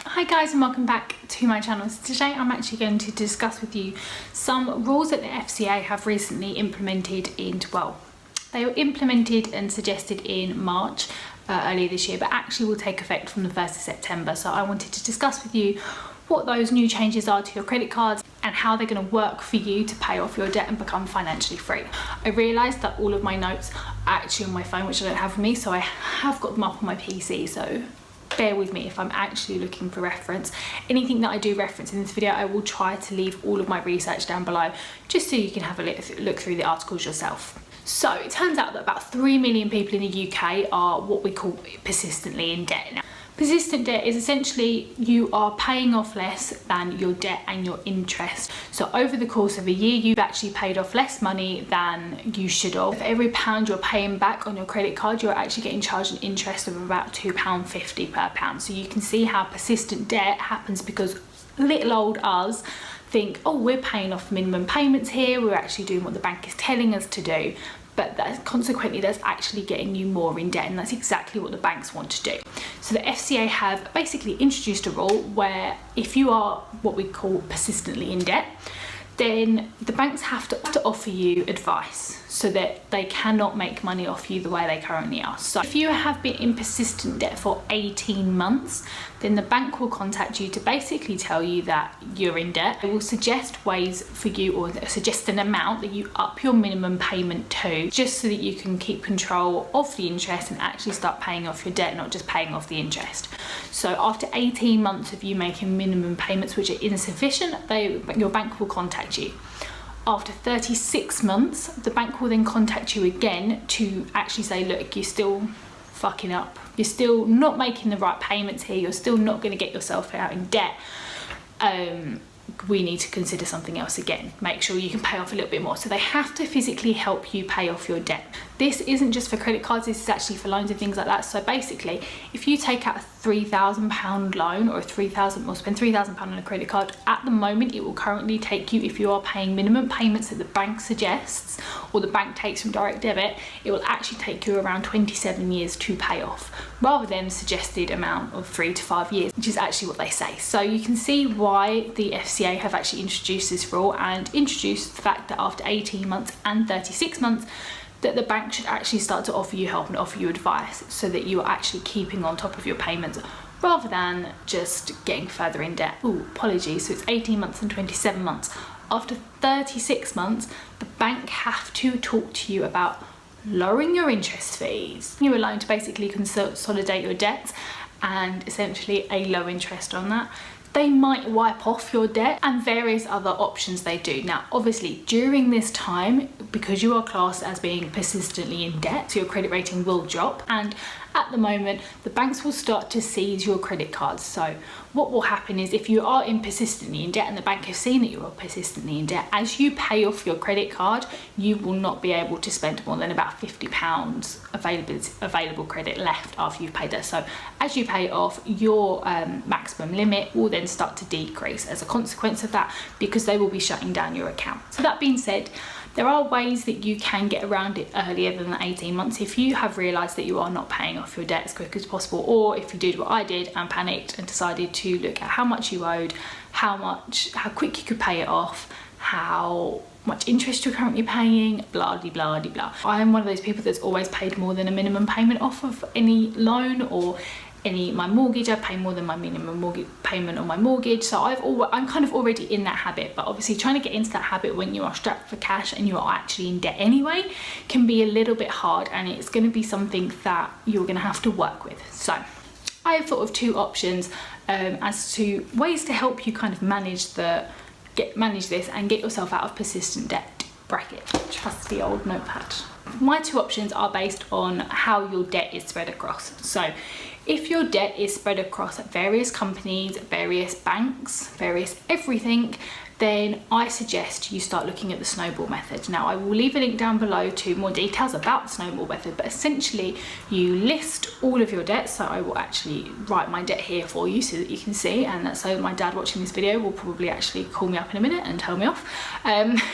Hi guys, and welcome back to my channel. So today I'm actually going to discuss with you some rules that the FCA have recently implemented they were implemented and suggested in March earlier this year, but actually will take effect from the 1st of September. So I wanted to discuss with you what those new changes are to your credit cards and how they're going to work for you to pay off your debt and become financially free. I realised that all of my notes are actually on my phone, which I don't have with me, so I have got them up on my PC, so bear with me if I'm actually looking for reference. Anything that I do reference in this video, I will try to leave all of my research down below just so you can have a look through the articles yourself. So it turns out that about 3 million people in the UK are what we call persistently in debt. Now, persistent debt is essentially you are paying off less than your debt and your interest. So over the course of a year, you've actually paid off less money than you should have. For every pound you're paying back on your credit card, you're actually getting charged an interest of about £2.50 per pound. So you can see how persistent debt happens because little old us think, oh, we're paying off minimum payments here, we're actually doing what the bank is telling us to do. But consequently, that's actually getting you more in debt, and that's exactly what the banks want to do. So the FCA have basically introduced a rule where if you are what we call persistently in debt, then the banks have to offer you advice so that they cannot make money off you the way they currently are. So if you have been in persistent debt for 18 months, then the bank will contact you to basically tell you that you're in debt. They will suggest ways for you, or suggest an amount that you up your minimum payment to, just so that you can keep control of the interest and actually start paying off your debt, not just paying off the interest. So after 18 months of you making minimum payments which are insufficient, your bank will contact you. After 36 months, the bank will then contact you again to actually say, look, you're still fucking up. You're still not making the right payments here. You're still not going to get yourself out in debt. We need to consider something else again. Make sure you can pay off a little bit more. So they have to physically help you pay off your debt. This isn't just for credit cards, this is actually for loans and things like that. So basically, if you take out a £3,000 loan or spend £3,000 on a credit card, at the moment it will currently take you, if you are paying minimum payments that the bank suggests or the bank takes from direct debit, it will actually take you around 27 years to pay off, rather than the suggested amount of 3 to 5 years, which is actually what they say. So you can see why the FCA have actually introduced this rule and introduced the fact that after 18 months and 36 months, that the bank should actually start to offer you help and offer you advice so that you are actually keeping on top of your payments rather than just getting further in debt. Oh, apologies. So it's 18 months and 27 months. After 36 months, the bank have to talk to you about lowering your interest fees. You're allowed to basically consolidate your debt and essentially a low interest on that. They might wipe off your debt and various other options they do. Now, obviously, during this time, because you are classed as being persistently in debt, so your credit rating will drop. And at the moment, the banks will start to seize your credit cards. So what will happen is if you are persistently in debt and the bank has seen that you are persistently in debt, as you pay off your credit card, you will not be able to spend more than about £50 available credit left after you've paid that. So as you pay it off, your maximum limit will then start to decrease as a consequence of that, because they will be shutting down your account. So that being said, there are ways that you can get around it earlier than the 18 months if you have realised that you are not paying off your debt as quick as possible, or if you did what I did and panicked and decided to look at how much you owed, how quick you could pay it off, how much interest you're currently paying, blah de blah de blah. I'm one of those people that's always paid more than a minimum payment off of any loan or my mortgage. I pay more than my minimum mortgage payment on my mortgage, so I'm kind of already in that habit. But obviously trying to get into that habit when you are strapped for cash and you are actually in debt anyway can be a little bit hard, and it's going to be something that you're going to have to work with. So I have thought of two options as to ways to help you kind of manage this and get yourself out of persistent debt bracket. Trusty old notepad. My two options are based on how your debt is spread across. So if your debt is spread across various companies, various banks, various everything, then I suggest you start looking at the Snowball method. Now, I will leave a link down below to more details about the Snowball method, but essentially you list all of your debts. So I will actually write my debt here for you so that you can see, and that's so my dad watching this video will probably actually call me up in a minute and tell me off.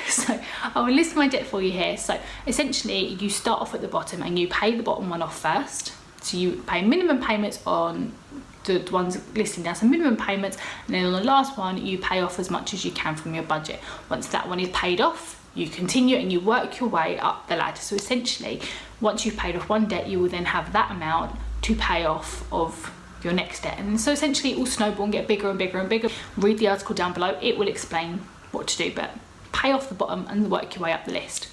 So I will list my debt for you here. So essentially you start off at the bottom and you pay the bottom one off first. So you pay minimum payments on the ones listing down some minimum payments, and then on the last one you pay off as much as you can from your budget. Once that one is paid off, you continue and you work your way up the ladder. So essentially, once you've paid off one debt, you will then have that amount to pay off of your next debt. And so essentially it will snowball and get bigger and bigger and bigger. Read the article down below, it will explain what to do, but pay off the bottom and work your way up the list.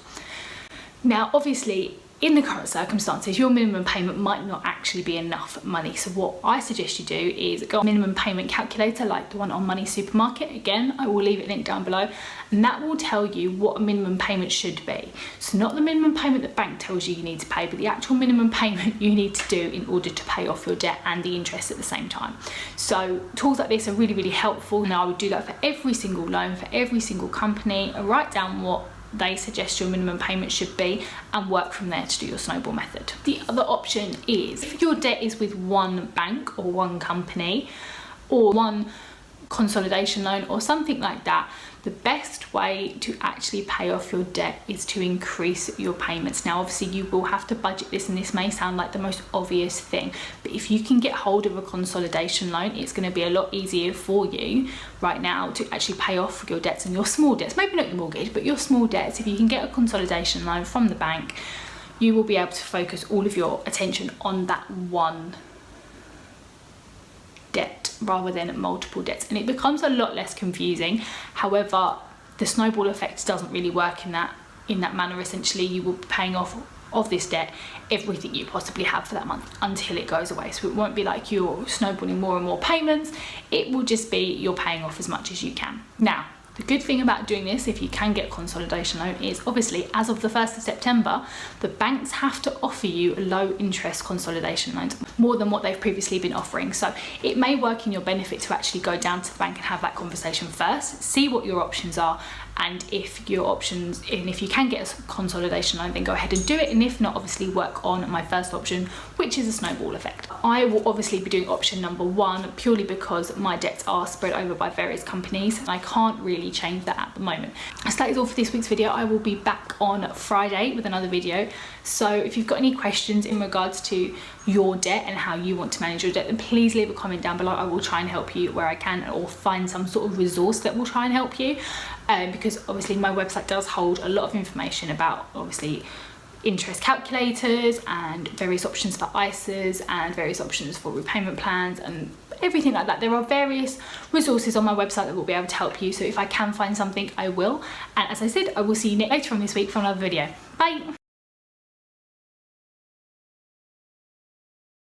Now, obviously, in the current circumstances, your minimum payment might not actually be enough money. So what I suggest you do is go on a minimum payment calculator like the one on Money Supermarket. Again, I will leave it linked down below, and that will tell you what a minimum payment should be. So not the minimum payment the bank tells you need to pay, but the actual minimum payment you need to do in order to pay off your debt and the interest at the same time. So tools like this are really, really helpful. Now, I would do that for every single loan, for every single company. I write down what they suggest your minimum payment should be and work from there to do your snowball method. The other option is if your debt is with one bank or one company or one consolidation loan or something like that, the best way to actually pay off your debt is to increase your payments. Now, obviously you will have to budget this, and this may sound like the most obvious thing, but if you can get hold of a consolidation loan, it's going to be a lot easier for you right now to actually pay off your debts and your small debts. Maybe not your mortgage, but your small debts. If you can get a consolidation loan from the bank, you will be able to focus all of your attention on that one debt rather than multiple debts, and it becomes a lot less confusing. However, the snowball effect doesn't really work in that manner. Essentially, you will be paying off of this debt everything you possibly have for that month until it goes away. So it won't be like you're snowballing more and more payments. It will just be you're paying off as much as you can. Now, the good thing about doing this, if you can get a consolidation loan, is obviously as of the 1st of September, the banks have to offer you low interest consolidation loans, more than what they've previously been offering. So it may work in your benefit to actually go down to the bank and have that conversation first, see what your options are, and if you can get a consolidation loan, then go ahead and do it, and if not, obviously work on my first option, which is a snowball effect. I will obviously be doing option number 1 purely because my debts are spread over by various companies and I can't really change that at the moment. So that is all for this week's video. I will be back on Friday with another video. So if you've got any questions in regards to your debt and how you want to manage your debt, then please leave a comment down below. I will try and help you where I can, or find some sort of resource that will try and help you, because obviously my website does hold a lot of information about obviously interest calculators and various options for ISAs and various options for repayment plans and everything like that. There are various resources on my website that will be able to help you, so if I can find something, I will. And as I said, I will see you later on this week for another video. Bye.